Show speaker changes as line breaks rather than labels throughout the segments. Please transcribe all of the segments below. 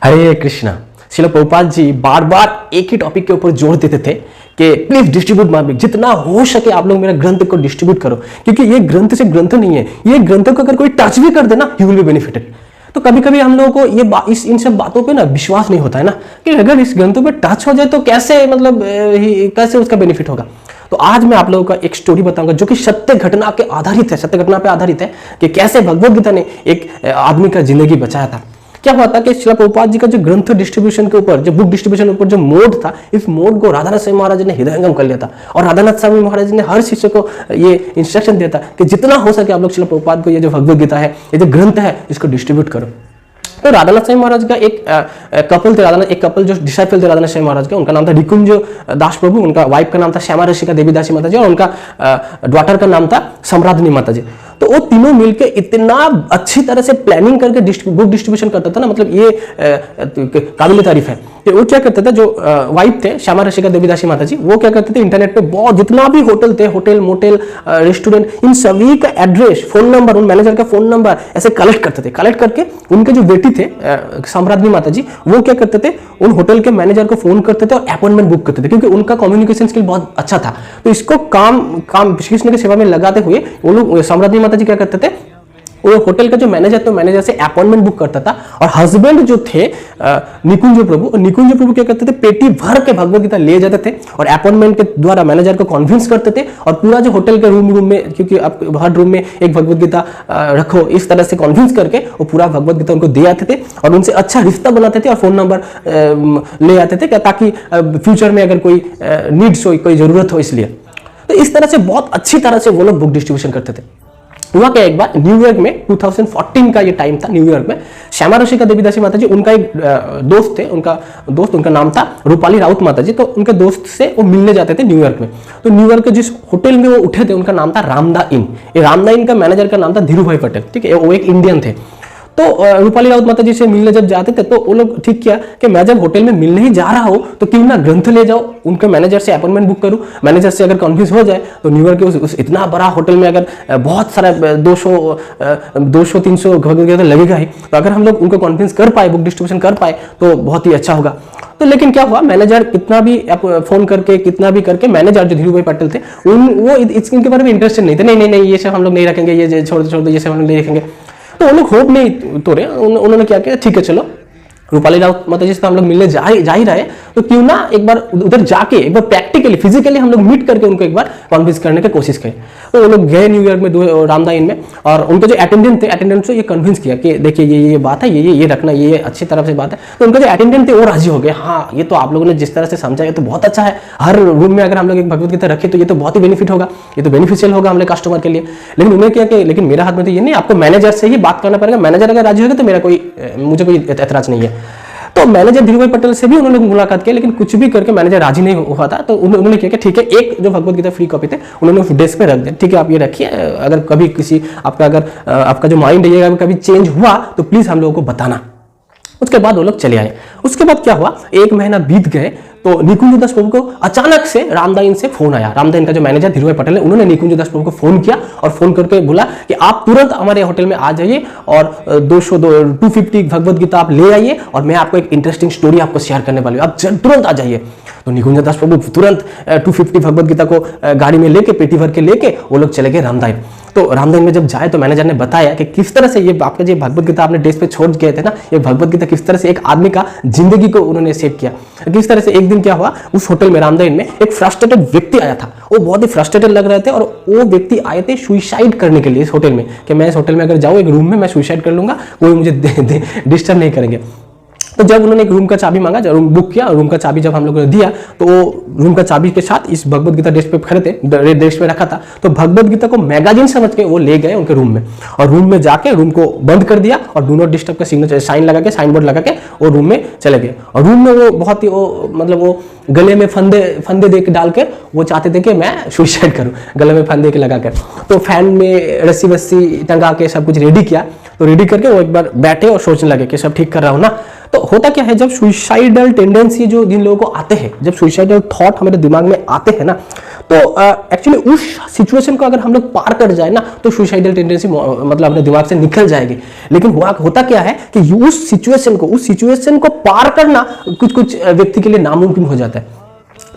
हरे कृष्णा। श्रील प्रभुपाद जी बार बार एक ही टॉपिक के ऊपर जोर देते थे कि प्लीज डिस्ट्रीब्यूट माय बुक, जितना हो सके आप लोग मेरा ग्रंथ को डिस्ट्रीब्यूट करो, क्योंकि ये ग्रंथ से ग्रंथ नहीं है, ये ग्रंथ को अगर कोई टच भी कर देना यू विल बी बेनिफिटेड। तो कभी कभी हम लोगों को ये इन सब बातों पे ना विश्वास नहीं होता है ना, कि अगर इस ग्रंथों पे टच हो जाए तो कैसे मतलब कैसे उसका बेनिफिट होगा। तो आज मैं आप लोगों का एक स्टोरी बताऊंगा जो कि सत्य घटना के आधारित है, सत्य घटना पे आधारित है कि कैसे भगवत गीता ने एक आदमी का जिंदगी बचाया था। क्या हुआ था कि श्रील प्रभुपाद जी का जो ग्रंथ डिस्ट्रीब्यूशन के ऊपर, जो बुक डिस्ट्रीब्यूशन के ऊपर जो मोड था, इस मोड को राधानाथ स्वामी महाराज ने हृदयंगम कर लिया था। और राधानाथ स्वामी महाराज ने हर शिष्य को ये इंस्ट्रक्शन दिया था कि जितना हो सके आप लोग श्रील प्रभुपाद को ये जो भगवत गीता है, ये जो ग्रंथ है, इसको डिस्ट्रीब्यूट करो। तो राधानाथ स्वामी महाराज का एक कपल थे, एक कपल जो डिसाइपल थे राधानाथ स्वामी महाराज का, उनका नाम था निकुंज दास प्रभु, उनका वाइफ का नाम था श्यामा ऋषिका देवी दासी माता जी, और उनका डॉटर का नाम था सम्राधनी माता जी। तो वो तीनों मिलकर इतना अच्छी तरह से प्लानिंग करके बुक डिस्ट्रीब्यूशन करता था ना, मतलब ये काबिल तारीफ है। तो वो क्या करते थे, जो वाइफ थे श्यामा ऋषिका देवी दासी माता जी, वो क्या करते थे, इंटरनेट पे बहुत जितना भी होटल थे, होटल मोटेल रेस्टोरेंट, इन सभी का एड्रेस, फोन नंबर, उन मैनेजर का फोन नंबर ऐसे कलेक्ट करते थे। कलेक्ट करके उनके जो बेटी थे सम्राधनी माता जी, वो क्या करते थे, उन होटल के मैनेजर को फोन करते थे और अपॉइंटमेंट बुक करते थे, क्योंकि उनका कम्युनिकेशन स्किल बहुत अच्छा था। तो इसको काम कृष्ण की सेवा में लगाते हुए वो लोग, सम्राधनी माता जी क्या करते थे, वो होटल का जो मैनेजर था, मैनेजर से अपॉइंटमेंट बुक करता था। और हस्बैंड जो थे निकुंज प्रभु क्या करते थे, पेटी भर के भगवत गीता ले जाते थे और अपॉइंटमेंट के द्वारा मैनेजर को कन्विंस करते थे। और पूरा जो होटल के रूम में, क्योंकि आप हर रूम में एक भगवत गीता रखो, इस तरह से कन्विंस करके वो पूरा भगवत गीता उनको दे आते थे और उनसे अच्छा रिश्ता बनाते थे और फोन नंबर ले आते थे, ताकि फ्यूचर में अगर कोई नीड्स हो, कोई जरूरत हो, इसलिए। तो इस तरह से बहुत अच्छी तरह से वो लोग बुक डिस्ट्रीब्यूशन करते थे। हुआ क्या, एक बार न्यूयॉर्क में 2014 का ये टाइम था, न्यूयॉर्क में श्यामा ऋषिका देवी दासी माता जी, उनका एक दोस्त थे, उनका नाम था रूपाली राउत माता जी। तो उनके दोस्त से वो मिलने जाते थे न्यूयॉर्क में। तो न्यूयॉर्क के जिस होटल में वो उठे थे, उनका नाम था रामदा इन। ये रामदा इन का मैनेजर का नाम था धीरू भाई पटेल, ठीक है, वो एक इंडियन थे। तो रूपाली राउत माता जी से मिलने जब जाते थे, तो वो लोग ठीक किया कि मैं जब होटल में मिलने ही जा रहा हूं, तो क्यों ना ग्रंथ ले जाओ, उनके मैनेजर से अपॉइंटमेंट बुक करूं। मैनेजर से अगर कन्विंस हो जाए तो न्यूयॉर्क के उस इतना बड़ा होटल में अगर बहुत सारा 200-300 भगवत गीता लगेगा ही, तो अगर हम लोग उनको कन्विंस कर पाए, बुक डिस्ट्रीब्यूशन कर पाए, तो बहुत ही अच्छा होगा। तो लेकिन क्या हुआ, मैनेजर कितना भी फोन करके, कितना भी करके, मैनेजर जो धीरू भाई पटेल थे, वो इनके बारे में इंटरेस्टेड नहीं थे। नहीं, ये सब हम लोग नहीं रखेंगे, ये छोड़ दो, ये सब हम लोग नहीं रखेंगे। तो उन लोग होप नहीं तोड़े, उन्होंने क्या किया, ठीक है चलो रूपाली राउत माता जी से हम लोग मिलने जा ही रहे, तो क्यों ना एक बार उधर जाके, एक बार प्रैक्टिकली फिजिकली हम लोग मीट करके उनको एक बार कन्विंस करने की कोशिश करें। तो वो लोग गए न्यूयॉर्क में, रामदा इन में, और उनके जो अटेंडेंट थे, अटेंडेंट से ये कन्विंस किया कि देखिए ये बात है, ये रखना, ये अच्छी तरह से बात है। तो उनके जो अटेंडेंट थे वो राजी हो गए, हाँ ये तो आप लोगों ने जिस तरह से समझा, ये तो बहुत अच्छा है, हर रूम में अगर हम लोग एक भगवत गीता रखें तो ये तो बहुत ही बेनिफिट होगा, ये तो बेनिफिशियल होगा हमारे कस्टमर के लिए। लेकिन उन्हें क्या कि लेकिन मेरा हाथ में तो ये नहीं, आपको मैनेजर से ही बात करना पड़ेगा, मैनेजर अगर राजी होगा तो मुझे कोई एतराज नहीं है। तो मैनेजर धीरू भाई पटेल से भी उन्होंने मुलाकात की, लेकिन कुछ भी करके मैनेजर राजी नहीं हुआ था। तो उन्होंने क्या किया, ठीक है, एक जो भगवत गीता फ्री कॉपी थे उन्होंने डेस्क पे रख दिया, ठीक है आप ये रखिए, अगर कभी किसी आपका जो माइंड है कभी चेंज हुआ तो प्लीज हम लोगों को बताना। उसके बाद वो लोग चले आए। उसके बाद क्या हुआ, 1 महीना बीत गए, तो निकुंज दास प्रभु को अचानक से रामदा इन से फोन आया। रामदा इन का जो मैनेजर धीरू भाई पटेल है, उन्होंने निकुंज दास प्रभु को फोन किया और फोन करके बोला कि आप तुरंत हमारे होटल में आ जाइए और 250 भगवत गीता आप ले आइए, और मैं आपको एक इंटरेस्टिंग स्टोरी आपको शेयर करने वाली हूँ, आप तुरंत आ जाइए। तो निकुंज दास प्रभु तुरंत 250 भगवत गीता को गाड़ी में लेके, पेटी भर के लेके वो लोग चले गए रामदा इन। तो रामदा इन में जब जाए तो मैनेजर ने बताया कि किस तरह से ये आपका जो भगवत गीता आपने डेस्क पे छोड़ गए थे ना, ये भगवत गीता किस तरह से एक आदमी का जिंदगी को उन्होंने सेव किया। किस तरह से एक दिन क्या हुआ, उस होटल में रामदा इन में एक फ्रस्ट्रेटेड व्यक्ति आया था, वो बहुत ही फ्रस्ट्रेटेड लग रहे थे, और वो व्यक्ति आए थे सुसाइड करने के लिए इस होटल में, कि मैं इस होटल में अगर जाऊँ एक रूम में मैं सुसाइड कर लूंगा, कोई मुझे डिस्टर्ब नहीं करेंगे। तो जब उन्होंने एक रूम का चाबी मांगा, जब रूम बुक किया, रूम का चाबी जब हम लोगों ने दिया, तो वो रूम का चाबी के साथ इस भगवत गीता डेस्क पे खड़े थे, डेस्क पे रखा था। तो भगवत गीता को मैगजीन समझ के वो ले गए उनके रूम में, और रूम में जाके रूम को बंद कर दिया और डू नॉट डिस्टर्ब का सिग्नेचर साइन लगा के, साइन बोर्ड लगा के वो रूम में चले गए। और रूम में वो बहुत ही वो गले में फंदे दे के डाल कर वो चाहते थे कि मैं सुसाइड करूं, गले में फंदे के लगा कर। तो फैन में रस्सी वस्सी टंगा के सब कुछ रेडी किया। तो रेडी करके वो एक बार बैठे और सोचने लगे कि सब ठीक कर रहा हूं ना। तो होता क्या है, जब सुसाइडल टेंडेंसी जो जिन लोगों को आते हैं, जब सुसाइडल थॉट हमारे दिमाग में आते हैं ना, तो एक्चुअली उस सिचुएशन को अगर हम लोग पार कर जाए ना तो सुसाइडल टेंडेंसी मतलब अपने दिमाग से निकल जाएगी। लेकिन होता क्या है कि उस सिचुएशन को पार करना कुछ व्यक्ति के लिए नामुमकिन हो जाता है।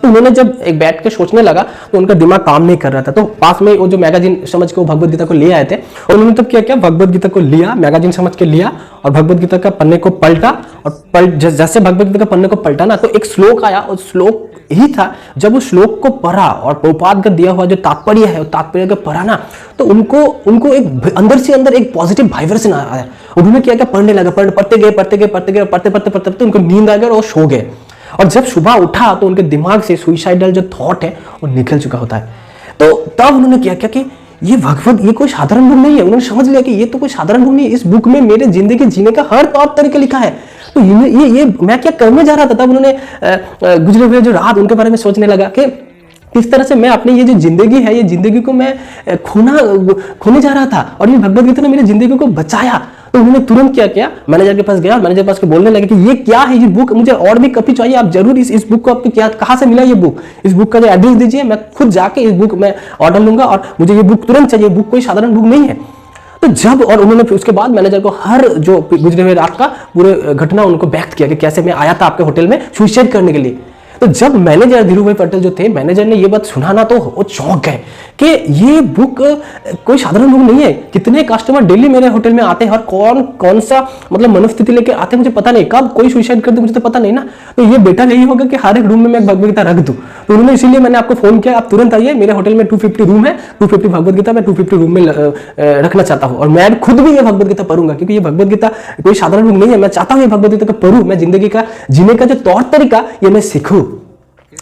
तो उन्होंने जब एक बैठ के सोचने लगा तो उनका दिमाग काम नहीं कर रहा था, तो पास में वो जो मैगजीन समझ के वो भगवद गीता को ले आए थे और उन्होंने तब क्या भगवद गीता को लिया, मैगजीन समझ के लिया और भगवद गीता का पन्ने को पलटा और जैसे भगवद गीता का पन्ने को पलटा ना तो एक श्लोक आया और श्लोक ही था। जब उस श्लोक को पढ़ा और प्रभुपाद का दिया हुआ जो तात्पर्य है तात्पर्य को पढ़ा ना तो उनको एक अंदर से अंदर एक पॉजिटिव वाइब्रेशन आया। उन्होंने क्या पढ़ने लगा, पढ़ते गए उनको नींद आ गया और वो सो गए। और जब सुबह उठा तो उनके दिमाग से सुसाइडल जो थॉट है वो निकल चुका होता है। तो तब उन्होंने क्या कि ये कोई साधारण बुक नहीं है। उन्होंने समझ लिया कि ये तो कोई साधारण बुक नहीं है, इस बुक में मेरे जिंदगी जीने का हर तौर तरीका लिखा है। तो ये मैं क्या करने जा रहा था। तब उन्होंने गुजरे हुए जो रात उनके बारे में सोचने लगा कि किस तरह से मैं अपनी ये जो जिंदगी है ये जिंदगी को मैं खोने जा रहा था और ये भगवद गीता ने मेरी जिंदगी को बचाया। तो उन्होंने तुरंत क्या किया, मैनेजर के पास गया, मैनेजर के पास बोलने लगे कि ये क्या है, ये बुक मुझे और भी कॉपी चाहिए, आप जरूर इस बुक को आपको कहाँ से मिला ये बुक, इस बुक का जो एड्रेस दीजिए, मैं खुद जाके इस बुक में ऑर्डर लूंगा और मुझे ये बुक तुरंत चाहिए, बुक कोई साधारण बुक नहीं है। तो जब और उन्होंने उसके बाद मैनेजर को हर जो गुजरे हुए रात का पूरे घटना उनको व्यक्त किया कि कैसे मैं आया था आपके होटल में सुसाइड करने के लिए। तो जब मैनेजर धीरू भाई पटेल जो थे, मैनेजर ने ये बात सुना ना तो वो चौंक गए कि ये बुक कोई साधारण बुक नहीं है। कितने कस्टमर डेली मेरे होटल में आते हैं और कौन सा मतलब मनोस्थिति लेके आते हैं मुझे पता नहीं, कब कोई सुसाइड कर दे मुझे तो पता नहीं ना। तो ये बेटा यही होगा कि हर एक रूम में मैं भगवद गीता रख दूं। तो उन्होंने इसीलिए मैंने आपको फोन किया, आप तुरंत आइए, मेरे होटल में 250 रूम है, 250 भगवद गीता मैं 250 रूम में रखना चाहता हूँ और मैं खुद भी ये भगवद गीता पढ़ूंगा क्योंकि ये भगवद गीता कोई साधारण बुक नहीं है। मैं चाहता हूँ ये भगवद गीता को पढ़ूं, मैं जिंदगी का जीने का जो तौर तरीका ये मैं सीखूं।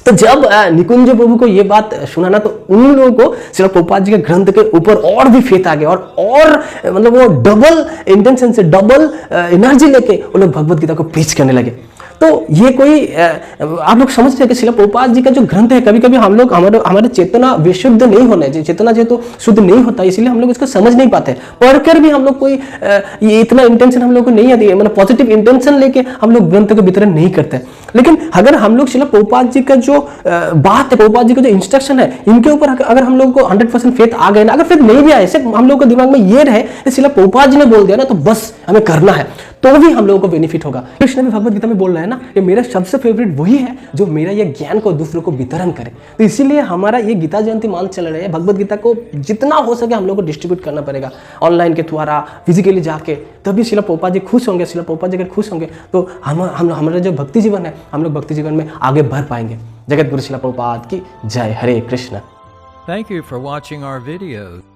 तो जब निकुंज प्रभु को ये बात सुना ना तो उन लोगों को श्रील प्रभुपाद जी के ग्रंथ के ऊपर और भी फेथ आ गया और मतलब वो डबल इंटेंशन से डबल एनर्जी लेके वो लोग भगवद गीता को प्रीच करने लगे। तो ये कोई आप लोग समझते हैं कि श्रील प्रभुपाद जी का जो ग्रंथ है कभी कभी हम लोग हमारे चेतना विशुद्ध नहीं होने, चेतना जो तो शुद्ध नहीं होता, इसलिए हम लोग इसको समझ नहीं पाते। पढ़कर भी हम लोग कोई ये इतना इंटेंशन हम लोग को नहीं आती है, मतलब पॉजिटिव इंटेंशन लेके हम लोग ग्रंथ का वितरण नहीं करते। लेकिन अगर हम लोग श्रील प्रभुपाद जी का जो बात है, प्रभुपाद जी का जो इंस्ट्रक्शन है, इनके ऊपर अगर हम लोग को 100% फेथ आ गए ना, अगर फेथ नहीं भी आए, सिर्फ हम लोग के दिमाग में ये रहे श्रील प्रभुपाद जी ने बोल दिया ना तो बस हमें करना है, तो भी हम लोगों को बेनिफिट होगा। कृष्ण भी भगवद गीता में बोल रहा है ना कि मेरा सबसे फेवरेट वही है जो मेरा ये ज्ञान को दूसरों को वितरण करे। तो इसीलिए हमारा ये गीता जयंती मान चल रहे हैं, भगवद गीता को जितना हो सके हम लोग को डिस्ट्रीब्यूट करना पड़ेगा ऑनलाइन के द्वारा, फिजिकली जाके, तभी श्रील प्रभुपाद जी खुश होंगे। श्रील प्रभुपाद जी अगर खुश होंगे तो हमारा जो भक्ति जीवन है हम लोग भक्ति जीवन में आगे बढ़ पाएंगे। जगत गुरु श्रील प्रभुपाद की जय। हरे Krishna.
Thank you for watching our videos.